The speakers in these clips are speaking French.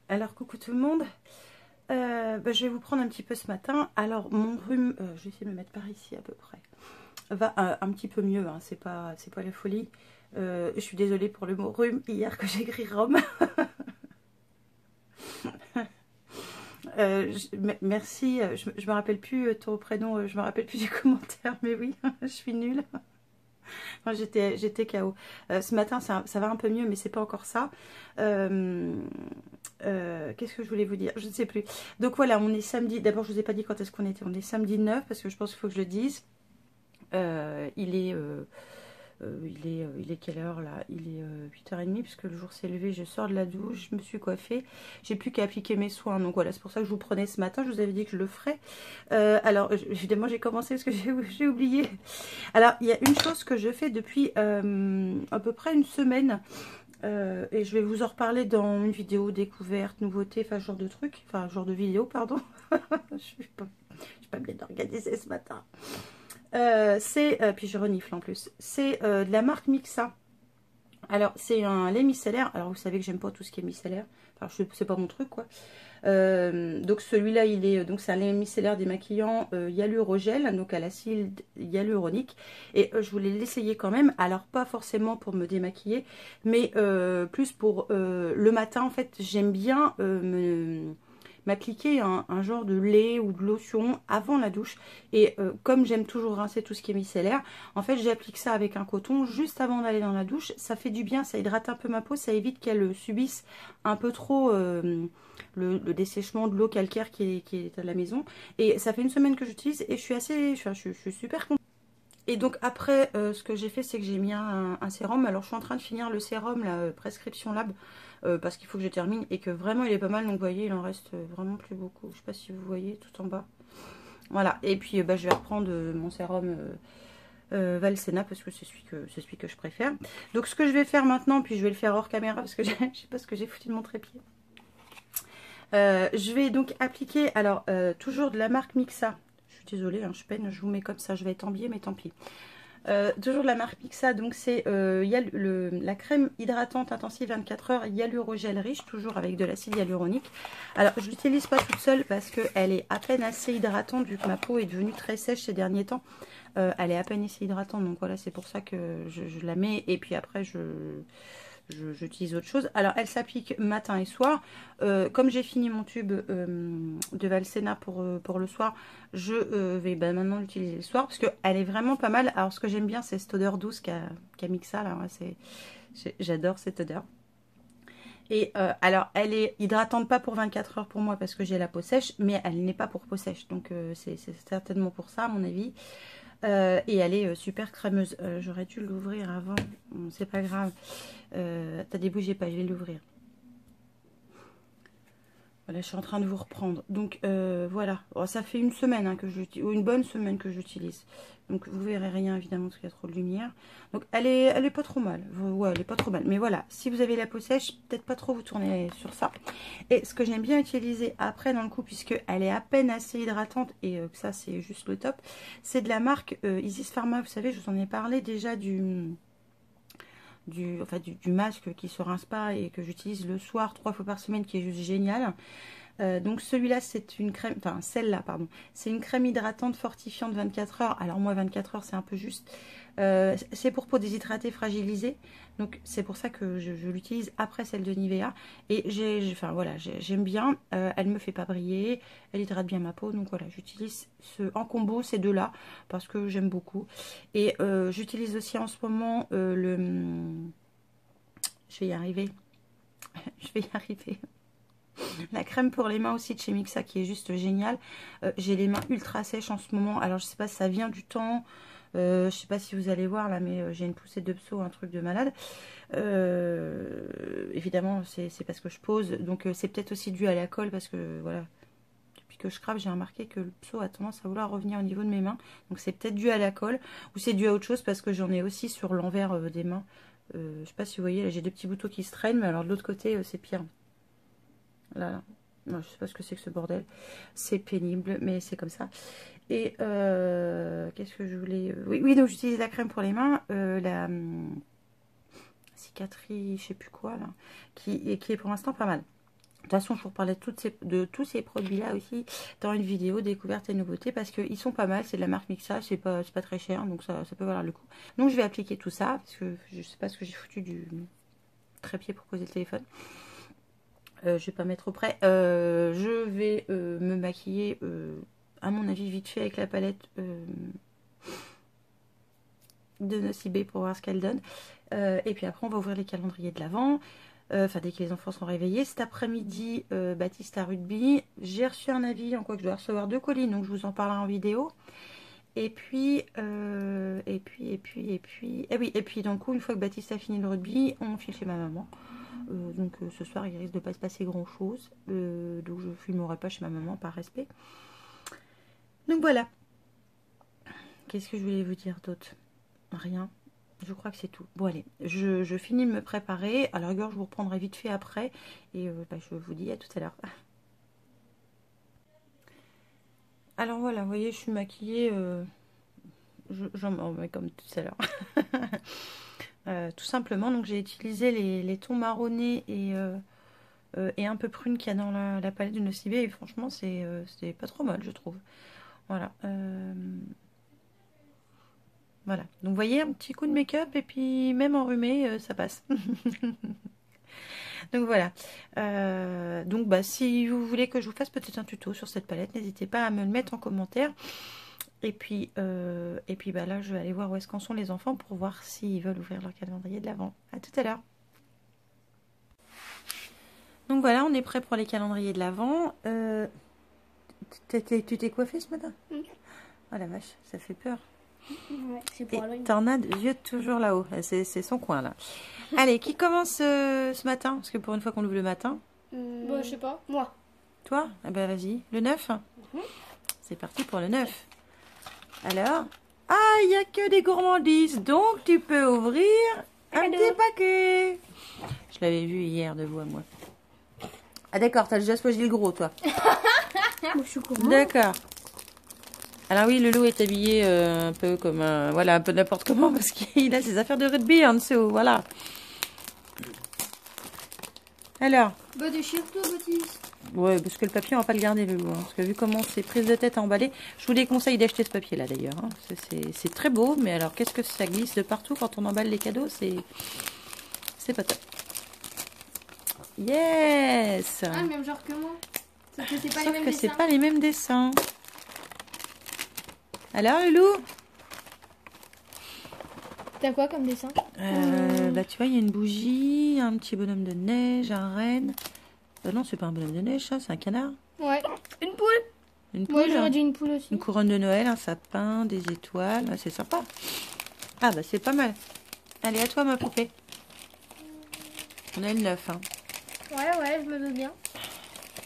Alors coucou tout le monde, je vais vous prendre un petit peu ce matin. Alors mon rhume, je vais essayer de me mettre par ici à peu près, va un petit peu mieux, hein, c'est pas la folie. Je suis désolée pour le mot rhume hier que j'ai écrit Rome. Merci, je me rappelle plus ton prénom, je me rappelle plus du commentaire, mais oui, je suis nulle. Enfin, j'étais KO. Ce matin, ça va un peu mieux, mais c'est pas encore ça. Qu'est-ce que je voulais vous dire? Je ne sais plus. Donc voilà, on est samedi. D'abord, je vous ai pas dit quand est-ce qu'on était. On est samedi 9 parce que je pense qu'il faut que je le dise. Il est quelle heure là? Il est 8h30 puisque le jour s'est levé, je sors de la douche, je me suis coiffée, j'ai plus qu'à appliquer mes soins, donc voilà, c'est pour ça que je vous prenais ce matin, je vous avais dit que je le ferais. Alors évidemment j'ai commencé parce que j'ai oublié. Alors il y a une chose que je fais depuis à peu près une semaine, et je vais vous en reparler dans une vidéo découverte, nouveauté, enfin ce genre de truc, enfin genre de vidéo, pardon. Je suis pas bien organisée ce matin. Puis je renifle en plus. C'est de la marque Mixa. Alors c'est un lait micellaire. Alors vous savez que j'aime pas tout ce qui est micellaire. Enfin c'est pas mon truc quoi. Donc celui-là il est donc c'est un lait micellaire démaquillant hyalurogel, donc à l'acide hyaluronique. Et je voulais l'essayer quand même. Alors pas forcément pour me démaquiller, mais plus pour le matin en fait. J'aime bien m'appliquer un genre de lait ou de lotion avant la douche. Et comme j'aime toujours rincer tout ce qui est micellaire, en fait j'applique ça avec un coton juste avant d'aller dans la douche. Ça fait du bien, ça hydrate un peu ma peau, ça évite qu'elle subisse un peu trop le dessèchement de l'eau calcaire qui est à la maison. Et ça fait une semaine que j'utilise et je suis je suis super contente. Et donc après, ce que j'ai fait, c'est que j'ai mis un sérum. Alors je suis en train de finir le sérum, la Prescription Lab, parce qu'il faut que je termine et que vraiment il est pas mal. Donc vous voyez, il en reste vraiment plus beaucoup. Je sais pas si vous voyez tout en bas. Voilà. Et puis je vais reprendre mon sérum Valsena parce que c'est celui que je préfère. Donc ce que je vais faire maintenant, puis je vais le faire hors caméra parce que je sais pas ce que j'ai foutu de mon trépied. Je vais donc appliquer, alors toujours de la marque Mixa. Je suis désolée, hein, je peine, je vous mets comme ça, je vais être emballée, mais tant pis. Toujours de la marque Mixa, donc c'est la crème hydratante intensive 24 heures hyalurogel riche, toujours avec de l'acide hyaluronique. Alors je l'utilise pas toute seule parce qu'elle est à peine assez hydratante vu que ma peau est devenue très sèche ces derniers temps. Elle est à peine assez hydratante, donc voilà, c'est pour ça que je la mets et puis après j'utilise autre chose. Alors elle s'applique matin et soir. Comme j'ai fini mon tube de Valsena pour le soir, je vais maintenant l'utiliser le soir parce qu'elle est vraiment pas mal. Alors ce que j'aime bien, c'est cette odeur douce qu'a Mixa là. Ouais, j'adore cette odeur. Et alors elle est hydratante pas pour 24 heures pour moi parce que j'ai la peau sèche, mais elle n'est pas pour peau sèche. Donc c'est certainement pour ça à mon avis. Et elle est super crémeuse. J'aurais dû l'ouvrir avant. Bon, c'est pas grave. Attendez, bougez pas, je vais l'ouvrir. Voilà, je suis en train de vous reprendre. Donc voilà, oh, ça fait une semaine hein, que j'utilise, ou une bonne semaine que j'utilise. Donc vous verrez rien évidemment parce qu'il y a trop de lumière. Donc elle est pas trop mal. Ouais, elle est pas trop mal. Mais voilà, si vous avez la peau sèche, peut-être pas trop vous tourner sur ça. Et ce que j'aime bien utiliser après dans le coup, puisque elle est à peine assez hydratante et que ça c'est juste le top, c'est de la marque Isis Pharma. Vous savez, je vous en ai parlé déjà du masque qui se rince pas et que j'utilise le soir 3 fois par semaine qui est juste génial. Donc celui-là c'est une crème, enfin celle-là pardon, c'est une crème hydratante fortifiante 24 heures. Alors moi 24 heures c'est un peu juste. C'est pour peau déshydratée fragilisée. Donc c'est pour ça que je l'utilise après celle de Nivea. Et enfin voilà, j'aime bien. Elle me fait pas briller, elle hydrate bien ma peau. Donc voilà, j'utilise en combo ces deux-là parce que j'aime beaucoup. Et j'utilise aussi en ce moment je vais y arriver. Je vais y arriver. La crème pour les mains aussi de chez Mixa qui est juste géniale. J'ai les mains ultra sèches en ce moment. Alors je sais pas si ça vient du temps. Je sais pas si vous allez voir là, mais j'ai une poussée de pso, un truc de malade. Évidemment, c'est parce que je pose. Donc c'est peut-être aussi dû à la colle parce que voilà. Depuis que je crabe, j'ai remarqué que le pso a tendance à vouloir revenir au niveau de mes mains. Donc c'est peut-être dû à la colle ou c'est dû à autre chose parce que j'en ai aussi sur l'envers des mains. Je sais pas si vous voyez, là j'ai deux petits boutons qui se traînent, mais alors de l'autre côté c'est pire. Là. Non, je sais pas ce que c'est que ce bordel. C'est pénible, mais c'est comme ça. Et qu'est-ce que je voulais... Oui, donc j'utilise la crème pour les mains. La cicatrice, je sais plus quoi, là. Qui est pour l'instant pas mal. De toute façon, je vous reparlerai de tous ces produits-là aussi dans une vidéo découverte et nouveautés parce qu'ils sont pas mal. C'est de la marque Mixa, c'est pas très cher, donc ça peut valoir le coup. Donc je vais appliquer tout ça parce que je sais pas ce que j'ai foutu du trépied pour poser le téléphone. Je vais pas mettre trop près. Je vais me maquiller, à mon avis, vite fait avec la palette de Nocibé pour voir ce qu'elle donne. Et puis après, on va ouvrir les calendriers de l'Avent. Enfin, dès que les enfants sont réveillés. Cet après-midi, Baptiste à rugby. J'ai reçu un avis, en quoi que je dois recevoir 2 colis, donc je vous en parlerai en vidéo. Et puis, et puis, d'un coup, une fois que Baptiste a fini le rugby, on file chez ma maman. Donc ce soir, il risque de pas se passer grand-chose. Donc je ne filmerai pas chez ma maman par respect. Donc voilà. Qu'est-ce que je voulais vous dire d'autre? Rien. Je crois que c'est tout. Bon allez, je finis de me préparer. À la rigueur, je vous reprendrai vite fait après. Et je vous dis à tout à l'heure. Alors voilà, vous voyez, je suis maquillée. J'en mets comme tout à l'heure. Tout simplement, donc j'ai utilisé les tons marronnés et un peu prune qu'il y a dans la palette de Nocibé. Et franchement, c'est pas trop mal, je trouve. Voilà. Voilà. Donc, vous voyez, un petit coup de make-up et puis même enrhumé, ça passe. Donc, voilà. Donc, si vous voulez que je vous fasse peut-être un tuto sur cette palette, n'hésitez pas à me le mettre en commentaire. Et puis là, je vais aller voir où est-ce qu'en sont les enfants pour voir s'ils veulent ouvrir leur calendrier de l'Avent. À tout à l'heure. Donc, voilà, on est prêt pour les calendriers de l'Avent. Tu t'es coiffée ce matin? Oui. Oh la vache, ça fait peur. Ouais, c'est pour Halloween. Tornade, yeux toujours là-haut. C'est son coin là. Allez, qui commence ce matin? Parce que pour une fois qu'on ouvre le matin. Bon, je sais pas. Moi. Toi? Eh ben vas-y. Le 9. C'est parti pour le 9. Alors. Ah, il n'y a que des gourmandises. Donc tu peux ouvrir un petit paquet. Je l'avais vu hier de vous à moi. Ah d'accord, t'as déjà choisi le gros toi. Moi, je suis gourmand. D'accord. Alors oui, le loup est habillé un peu comme un... Voilà, un peu n'importe comment parce qu'il a ses affaires de rugby en dessous, voilà. Alors. Bah, déchire-toi, Baptiste. Ouais, parce que le papier, on va pas le garder, le loup. Hein, parce que vu comment c'est prise de tête à emballer, je vous déconseille d'acheter ce papier-là d'ailleurs. Hein. C'est très beau, mais alors qu'est-ce que ça glisse de partout quand on emballe les cadeaux? C'est pas top. Yes! Ah, le même genre que moi. Sauf que c'est pas les Sauf mêmes que dessins. c'est pas les mêmes dessins. Alors, le loup? T'as quoi comme dessin? Bah tu vois, il y a une bougie, un petit bonhomme de neige, un renne. Non, c'est pas un bonhomme de neige, ça, c'est un canard. Ouais. Une poule. Une poule. Ouais, j'aurais dit une poule aussi. Une couronne de Noël, un sapin, des étoiles. Ah, c'est sympa. Ah bah c'est pas mal. Allez, à toi ma poupée. On a le 9. Hein. Ouais, je me doute bien.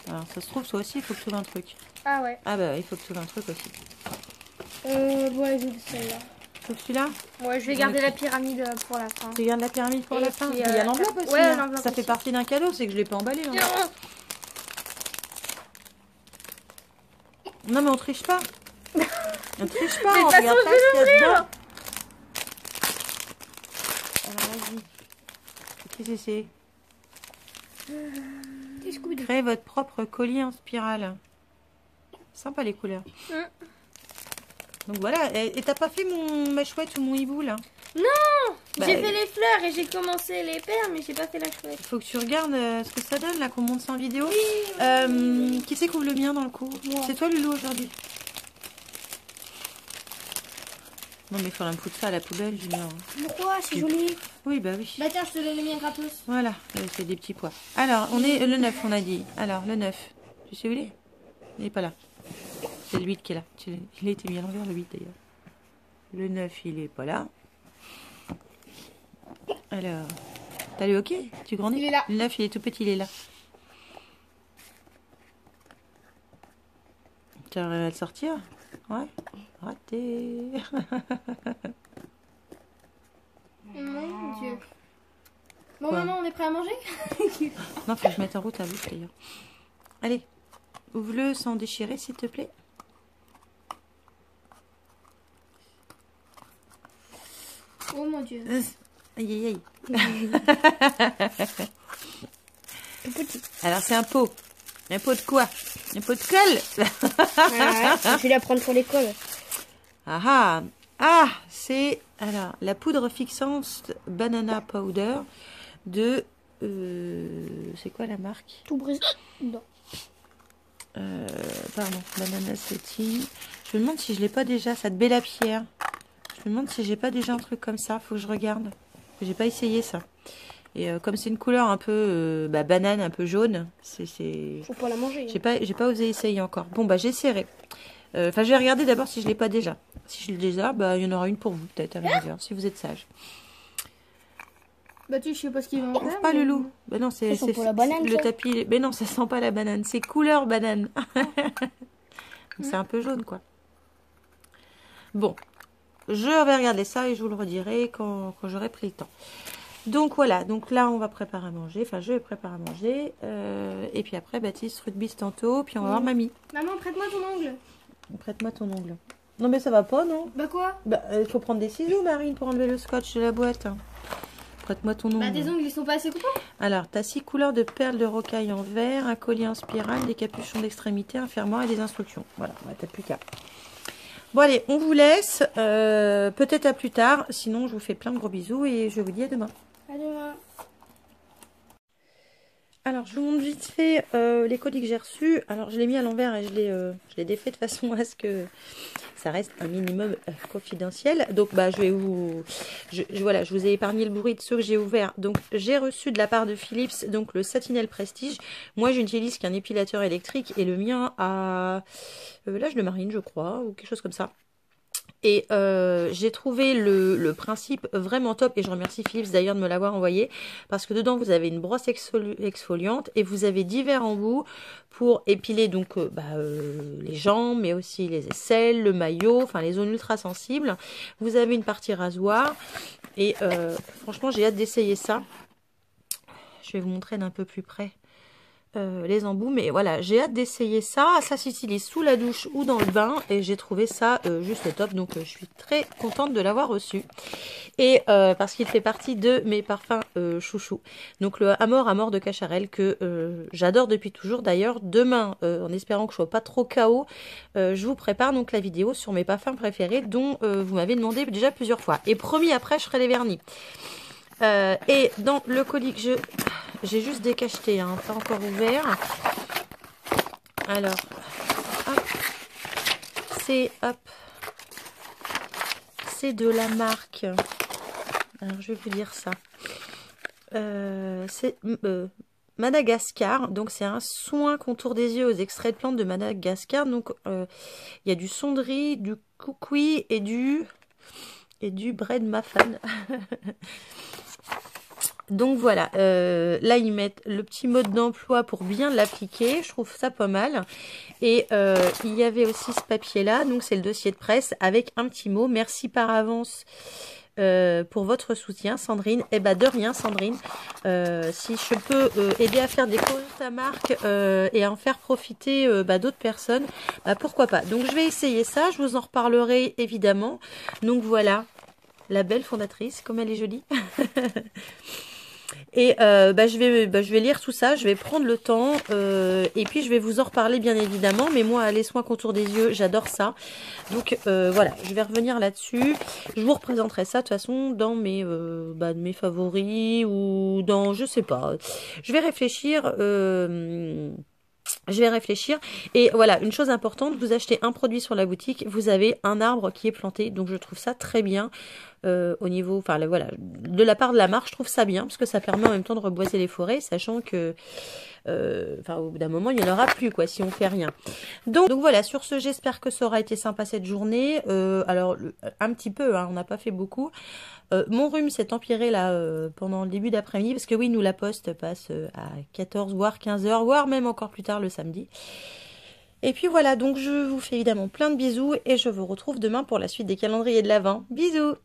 Alors ça se trouve, toi aussi, il faut que tu ouvres un truc. Ah ouais. Ah bah il faut que tu ouvres un truc aussi. Ouais, je celle-là. Tu ouvres celui-là? Ouais, je vais garder la pyramide pour la fin. Tu gardes la pyramide pour la fin? Puis, Il y a l'enveloppe aussi. ouais, hein. l'enveloppe Ça fait aussi. partie d'un cadeau, c'est que je l'ai pas emballé. Hein. Non mais on triche pas. On triche pas, on regarde pas ce qu'il y a dedans. Alors vas-y. Qu'est-ce que c'est? Créez votre propre collier en spirale. Sympa les couleurs. Donc voilà, et t'as pas fait ma chouette ou mon hibou là? Non, bah, j'ai fait les fleurs et j'ai commencé les perles, mais j'ai pas fait la chouette. Il faut que tu regardes ce que ça donne là, qu'on monte ça en vidéo. Oui. Qui c'est qui ouvre le mien dans le coup? C'est toi Lulu aujourd'hui? Non mais il faudra me foutre ça à la poubelle, Junior. Pourquoi? C'est joli. Oui, bah oui. Bah tiens, je te donne le mien gratos. Voilà, c'est des petits pois. Alors, on est le 9, on a dit. Alors, le 9. Tu sais où il est? Il n'est pas là. C'est le 8 qui est là. Il a été mis à l'envers, le 8 d'ailleurs. Le 9, il est pas là. Alors, t'as le hockey? Tu grandis? Il est là. Le 9, il est tout petit, il est là. Tu arrives à le sortir? Ouais. Raté. Mon Dieu. Bon, Quoi? maman, on est prêt à manger? Non, faut que je mette en route la bouche d'ailleurs. Allez, ouvre-le sans déchirer, s'il te plaît. Oh mon Dieu. Aïe, aïe, aïe. tout petit. Alors, c'est un pot. Un pot de quoi? Un pot de colle? Je vais la prendre pour l'école. Ah ah. Ah, c'est alors la poudre fixante banana powder de c'est quoi la marque? Tout brisé. Non. Pardon, banana setting. Je me demande si je l'ai pas déjà, ça de Bella Pierre. Je me demande si j'ai pas déjà un truc comme ça, faut que je regarde. J'ai pas essayé ça. Et comme c'est une couleur un peu banane, un peu jaune, c'est Faut pas la manger. j'ai pas osé essayer encore. Bon bah j'essaierai. Enfin, je vais regarder d'abord si je l'ai pas déjà. Si je l'ai déjà, bah il y en aura une pour vous peut-être à la rigueur, si vous êtes sage. Bah tu, je sais pas ce qu'ils vont faire. Pas le loup. Bah non, c'est pour la banane, le ça. tapis. Mais non, ça sent pas la banane. C'est couleur banane. C'est un peu jaune, quoi. Bon, je vais regarder ça et je vous le redirai quand j'aurai pris le temps. Donc voilà, donc là on va préparer à manger. Enfin, je vais préparer à manger. Et puis après, Baptiste rugby tantôt. Puis on va voir mamie. Maman, prête-moi ton ongle. Prête-moi ton ongle. Non mais ça va pas, non? Bah quoi? Bah, il faut prendre des ciseaux, Marine, pour enlever le scotch de la boîte. Prête-moi ton ongle. Bah tes ongles, ils sont pas assez coupants. Alors, tu as 6 couleurs de perles de rocaille en verre, un collier en spirale, des capuchons d'extrémité, un fermoir et des instructions. Voilà, bah, t'as plus qu'à. Bon, allez, on vous laisse. Peut-être à plus tard. Sinon, je vous fais plein de gros bisous et je vous dis à demain. À demain. Alors, je vous montre vite fait les colis que j'ai reçus. Alors, je l'ai mis à l'envers et je l'ai défait de façon à ce que ça reste un minimum confidentiel. Donc, bah, je vais vous... voilà, je vous ai épargné le bruit de ceux que j'ai ouverts. Donc, j'ai reçu de la part de Philips, donc le Satinel Prestige. Moi, j'utilise qu'un épilateur électrique et le mien a l'âge de Marine, je crois, ou quelque chose comme ça. Et j'ai trouvé le principe vraiment top et je remercie Philips d'ailleurs de me l'avoir envoyé parce que dedans vous avez une brosse exfoliante et vous avez divers embouts pour épiler donc les jambes mais aussi les aisselles, le maillot, enfin les zones ultra sensibles. Vous avez une partie rasoir et franchement j'ai hâte d'essayer ça. Je vais vous montrer d'un peu plus près. Les embouts, mais voilà, j'ai hâte d'essayer ça. Ça s'utilise sous la douche ou dans le bain et j'ai trouvé ça juste top, donc je suis très contente de l'avoir reçu et parce qu'il fait partie de mes parfums chouchou, donc le Amor de Cacharel que j'adore depuis toujours. D'ailleurs demain, en espérant que je sois pas trop KO, je vous prépare donc la vidéo sur mes parfums préférés dont vous m'avez demandé déjà plusieurs fois et promis après je ferai les vernis. Et dans le colis que j'ai juste décacheté, hein, pas encore ouvert. Alors, c'est de la marque. Alors, je vais vous dire ça. C'est Madagascar. Donc, c'est un soin contour des yeux aux extraits de plantes de Madagascar. Donc, il y a du cendri, du kukui et du bread muffin. Donc voilà, là ils mettent le petit mode d'emploi pour bien l'appliquer, je trouve ça pas mal. Et il y avait aussi ce papier là, donc c'est le dossier de presse avec un petit mot. Merci par avance pour votre soutien Sandrine. Et bah de rien Sandrine, si je peux aider à faire découvrir ta marque et à en faire profiter d'autres personnes, bah pourquoi pas. Donc je vais essayer ça, je vous en reparlerai évidemment. Donc voilà, la belle fondatrice, comme elle est jolie. Et je vais lire tout ça, je vais prendre le temps et puis je vais vous en reparler bien évidemment. Mais moi, les soins contour des yeux, j'adore ça. Donc voilà, je vais revenir là-dessus. Je vous représenterai ça de toute façon dans mes favoris ou dans, je sais pas. Je vais réfléchir. Et voilà, une chose importante, vous achetez un produit sur la boutique, vous avez un arbre qui est planté, donc je trouve ça très bien au niveau, enfin voilà, de la part de la marque, je trouve ça bien parce que ça permet en même temps de reboiser les forêts, sachant que au bout d'un moment il n'y en aura plus quoi si on fait rien. Donc voilà, sur ce j'espère que ça aura été sympa cette journée. Alors un petit peu, hein, on n'a pas fait beaucoup. Mon rhume s'est empiré là pendant le début d'après-midi parce que oui, nous la poste passe à 14 voire 15 heures, voire même encore plus tard le samedi. Et puis voilà, donc je vous fais évidemment plein de bisous et je vous retrouve demain pour la suite des calendriers de l'Avent. Bisous!